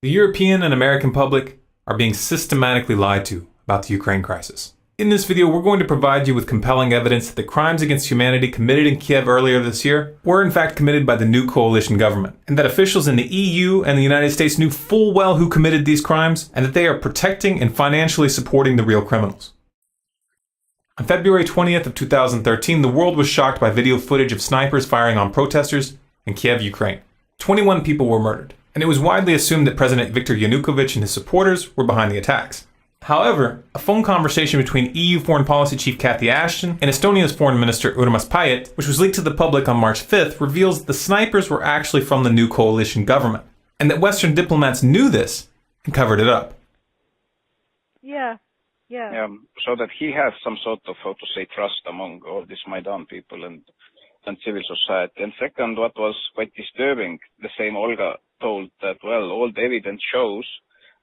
The European and American public are being systematically lied to about the Ukraine crisis. In this video, we're going to provide you with compelling evidence that the crimes against humanity committed in Kiev earlier this year were in fact committed by the new coalition government, and that officials in the EU and the United States knew full well who committed these crimes, and that they are protecting and financially supporting the real criminals. On February 20th of 2013, the world was shocked by video footage of snipers firing on protesters in Kiev, Ukraine. 21 people were murdered, and it was widely assumed that President Viktor Yanukovych and his supporters were behind the attacks. However, a phone conversation between EU Foreign Policy Chief Cathy Ashton and Estonia's Foreign Minister Urmas Paet, which was leaked to the public on March 5th, reveals that the snipers were actually from the new coalition government, and that Western diplomats knew this and covered it up. Yeah. So that he has some sort of, how to say, trust among all these Maidan people and civil society. And second, what was quite disturbing, the same Olga told that, well, all the evidence shows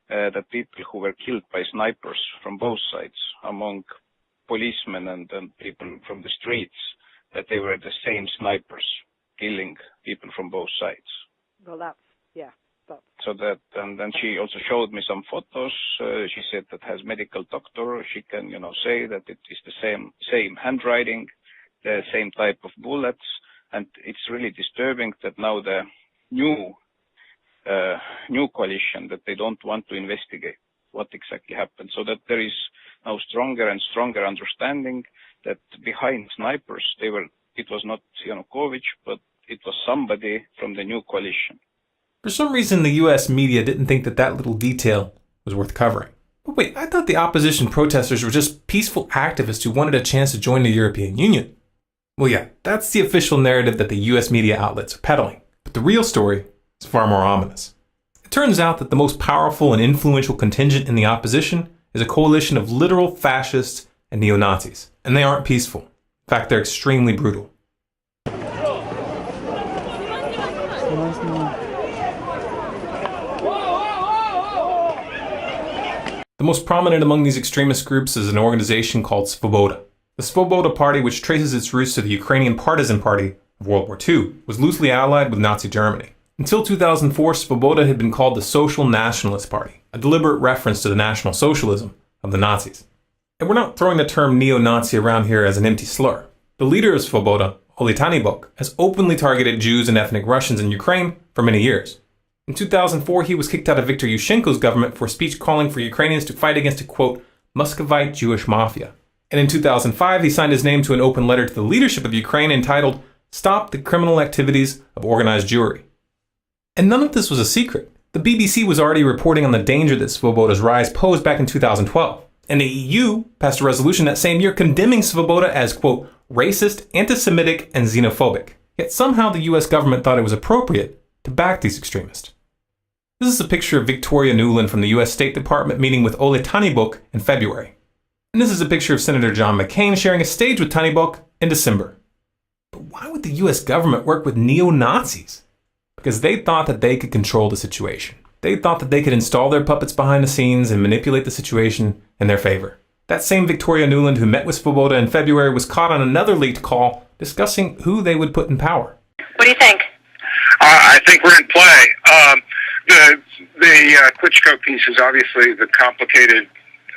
that people who were killed by snipers from both sides, among policemen and people from the streets, that they were the same snipers killing people from both sides. Well, that's. So that, and then she also showed me some photos. She said that has medical doctor. She can, say that it is the same handwriting, the same type of bullets, and it's really disturbing that now the new coalition, that they don't want to investigate what exactly happened, so that there is now stronger and stronger understanding that behind snipers it was not Yanukovych, but it was somebody from the new coalition. For some reason, the US media didn't think that little detail was worth covering. But wait, I thought the opposition protesters were just peaceful activists who wanted a chance to join the European Union. Well, yeah, that's the official narrative that the US media outlets are peddling. But the real story is far more ominous. It turns out that the most powerful and influential contingent in the opposition is a coalition of literal fascists and neo-Nazis. And they aren't peaceful. In fact, they're extremely brutal. The most prominent among these extremist groups is an organization called Svoboda. The Svoboda Party, which traces its roots to the Ukrainian Partisan Party of World War II, was loosely allied with Nazi Germany. Until 2004, Svoboda had been called the Social Nationalist Party, a deliberate reference to the National Socialism of the Nazis. And we're not throwing the term neo-Nazi around here as an empty slur. The leader of Svoboda, Oleg Tanibok, has openly targeted Jews and ethnic Russians in Ukraine for many years. In 2004, he was kicked out of Viktor Yushchenko's government for a speech calling for Ukrainians to fight against a, quote, Muscovite Jewish mafia. And in 2005, he signed his name to an open letter to the leadership of Ukraine entitled, Stop the Criminal Activities of Organized Jewry. And none of this was a secret. The BBC was already reporting on the danger that Svoboda's rise posed back in 2012. And the EU passed a resolution that same year condemning Svoboda as, quote, racist, anti-Semitic, and xenophobic. Yet somehow the US government thought it was appropriate to back these extremists. This is a picture of Victoria Nuland from the US State Department meeting with Oleg Tanibok in February. And this is a picture of Senator John McCain sharing a stage with Tanibok in December. But why would the US government work with neo-Nazis? Because they thought that they could control the situation. They thought that they could install their puppets behind the scenes and manipulate the situation in their favor. That same Victoria Nuland who met with Svoboda in February was caught on another leaked call discussing who they would put in power. What do you think? I think we're in play. The Klitschko piece is obviously the complicated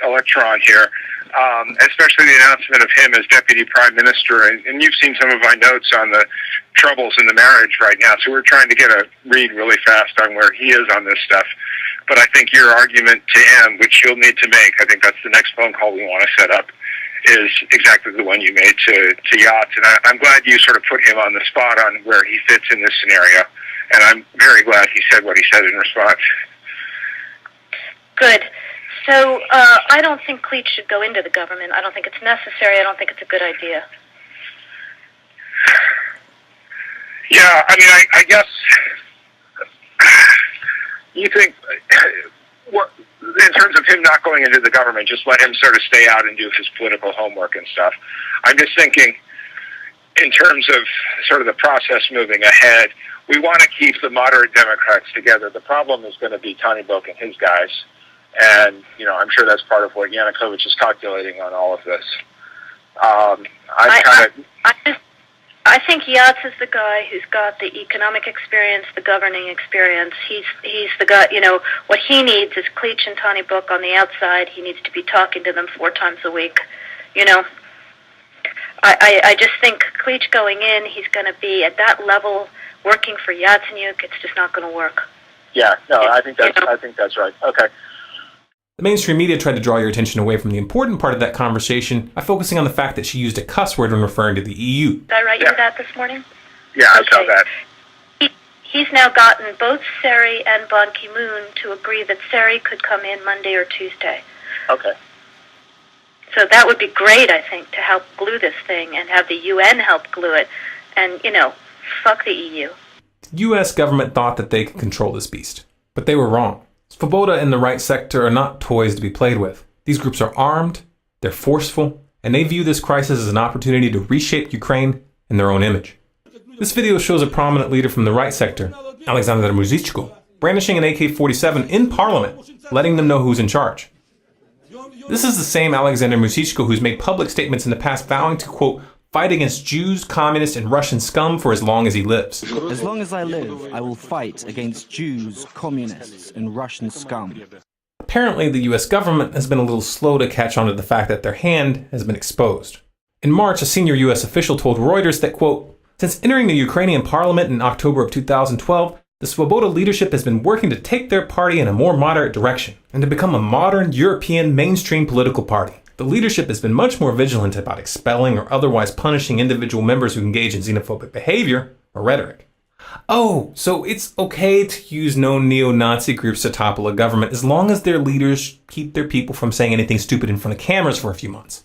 electron here, especially the announcement of him as deputy prime minister. And you've seen some of my notes on the troubles in the marriage right now, so we're trying to get a read really fast on where he is on this stuff. But I think your argument to him, which you'll need to make, I think that's the next phone call we want to set up, is exactly the one you made to Yachts. And I'm glad you sort of put him on the spot on where he fits in this scenario. And I'm very glad he said what he said in response. Good. So I don't think Klitsch should go into the government. I don't think it's necessary. I don't think it's a good idea. Yeah, I mean, I guess you think, in terms of him not going into the government, just let him sort of stay out and do his political homework and stuff. I'm just thinking, in terms of sort of the process moving ahead, we want to keep the moderate Democrats together. The problem is going to be Tanibok and his guys. And, I'm sure that's part of what Yanukovych is calculating on all of this. I think Yats is the guy who's got the economic experience, the governing experience. He's the guy, what he needs is Cleach and Tony Book on the outside. He needs to be talking to them 4 times a week, I just think Cleach going in, he's going to be at that level working for Yatsenyuk. It's just not going to work. Yeah, no, I think that's right. Okay. The mainstream media tried to draw your attention away from the important part of that conversation by focusing on the fact that she used a cuss word when referring to the EU. Did I write you that this morning? Yeah, I saw that. He's now gotten both Sari and Ban Ki-moon to agree that Sari could come in Monday or Tuesday. Okay. So that would be great, I think, to help glue this thing and have the UN help glue it. And, fuck the EU. The U.S. government thought that they could control this beast, but they were wrong. Svoboda and the right sector are not toys to be played with. These groups are armed, they're forceful, and they view this crisis as an opportunity to reshape Ukraine in their own image. This video shows a prominent leader from the right sector, Alexander Muzichko, brandishing an AK-47 in parliament, letting them know who's in charge. This is the same Alexander Muzichko who's made public statements in the past vowing to, quote, fight against Jews, communists, and Russian scum for as long as he lives. As long as I live, I will fight against Jews, communists, and Russian scum. Apparently, the US government has been a little slow to catch on to the fact that their hand has been exposed. In March, a senior US official told Reuters that, quote, since entering the Ukrainian parliament in October of 2012, the Svoboda leadership has been working to take their party in a more moderate direction and to become a modern European mainstream political party. The leadership has been much more vigilant about expelling or otherwise punishing individual members who engage in xenophobic behavior or rhetoric. Oh, so it's okay to use known neo-Nazi groups to topple a government as long as their leaders keep their people from saying anything stupid in front of cameras for a few months.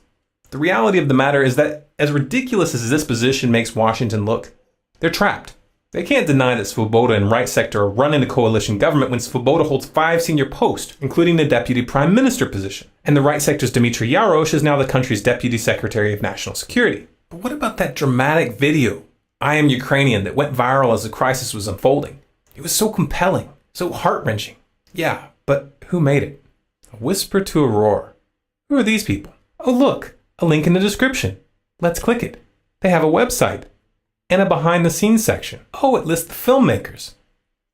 The reality of the matter is that, as ridiculous as this position makes Washington look, they're trapped. They can't deny that Svoboda and right sector are running the coalition government when Svoboda holds 5 senior posts, including the deputy prime minister position. And the right sector's Dmitry Yarosh is now the country's deputy secretary of national security. But what about that dramatic video, I Am Ukrainian, that went viral as the crisis was unfolding? It was so compelling, so heart-wrenching. Yeah, but who made it? A whisper to a roar. Who are these people? Oh look, a link in the description. Let's click it. They have a website. And a behind-the-scenes section. Oh, it lists the filmmakers.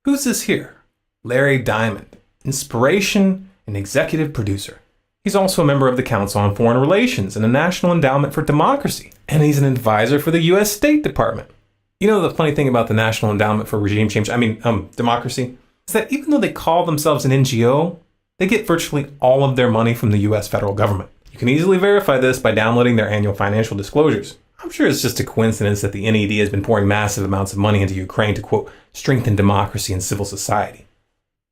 Who's this here? Larry Diamond, inspiration and executive producer. He's also a member of the Council on Foreign Relations and the National Endowment for Democracy. And he's an advisor for the U.S. State Department. You know the funny thing about the National Endowment for Democracy? Is that even though they call themselves an NGO, they get virtually all of their money from the U.S. federal government. You can easily verify this by downloading their annual financial disclosures. I'm sure it's just a coincidence that the NED has been pouring massive amounts of money into Ukraine to, quote, strengthen democracy and civil society.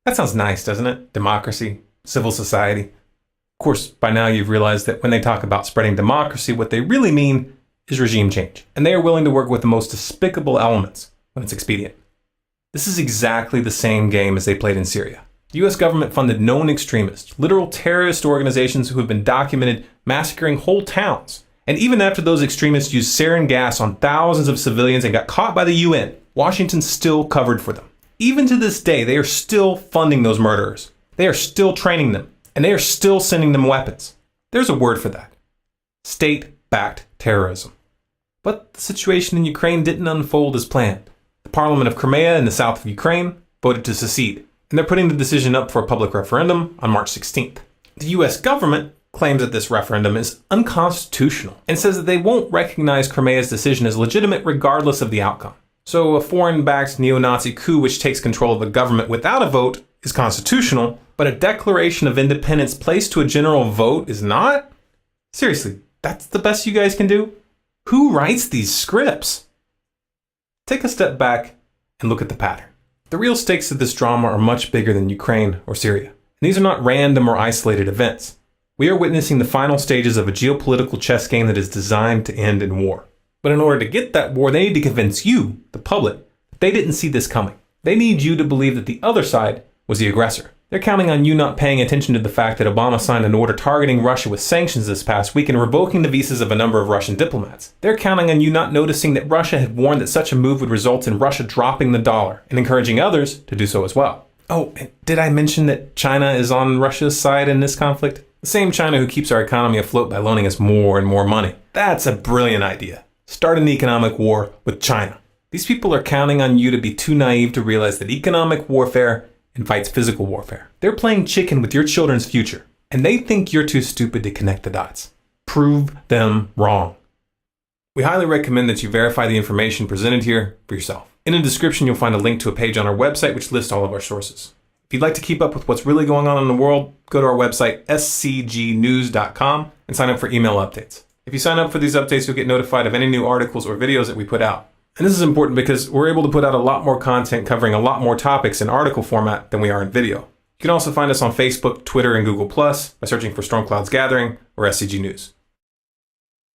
That sounds nice, doesn't it? Democracy, civil society. Of course, by now you've realized that when they talk about spreading democracy, what they really mean is regime change. And they are willing to work with the most despicable elements when it's expedient. This is exactly the same game as they played in Syria. The US government funded known extremists, literal terrorist organizations who have been documented massacring whole towns. And even after those extremists used sarin gas on thousands of civilians and got caught by the UN, Washington still covered for them. Even to this day, they are still funding those murderers. They are still training them. And they are still sending them weapons. There's a word for that. State-backed terrorism. But the situation in Ukraine didn't unfold as planned. The Parliament of Crimea in the south of Ukraine voted to secede. And they're putting the decision up for a public referendum on March 16th. The US government claims that this referendum is unconstitutional and says that they won't recognize Crimea's decision as legitimate regardless of the outcome. So a foreign-backed neo-Nazi coup which takes control of the government without a vote is constitutional, but a declaration of independence placed to a general vote is not? Seriously, that's the best you guys can do? Who writes these scripts? Take a step back and look at the pattern. The real stakes of this drama are much bigger than Ukraine or Syria. And these are not random or isolated events. We are witnessing the final stages of a geopolitical chess game that is designed to end in war. But in order to get that war, they need to convince you, the public, that they didn't see this coming. They need you to believe that the other side was the aggressor. They're counting on you not paying attention to the fact that Obama signed an order targeting Russia with sanctions this past week and revoking the visas of a number of Russian diplomats. They're counting on you not noticing that Russia had warned that such a move would result in Russia dropping the dollar and encouraging others to do so as well. Oh, and did I mention that China is on Russia's side in this conflict? The same China who keeps our economy afloat by loaning us more and more money. That's a brilliant idea. start an economic war with China. These people are counting on you to be too naive to realize that economic warfare invites physical warfare. They're playing chicken with your children's future, and they think you're too stupid to connect the dots. Prove them wrong. We highly recommend that you verify the information presented here for yourself. In the description, you'll find a link to a page on our website which lists all of our sources. If you'd like to keep up with what's really going on in the world, go to our website, scgnews.com, and sign up for email updates. If you sign up for these updates, you'll get notified of any new articles or videos that we put out. And this is important because we're able to put out a lot more content covering a lot more topics in article format than we are in video. You can also find us on Facebook, Twitter, and Google+, by searching for Storm Clouds Gathering or SCG News.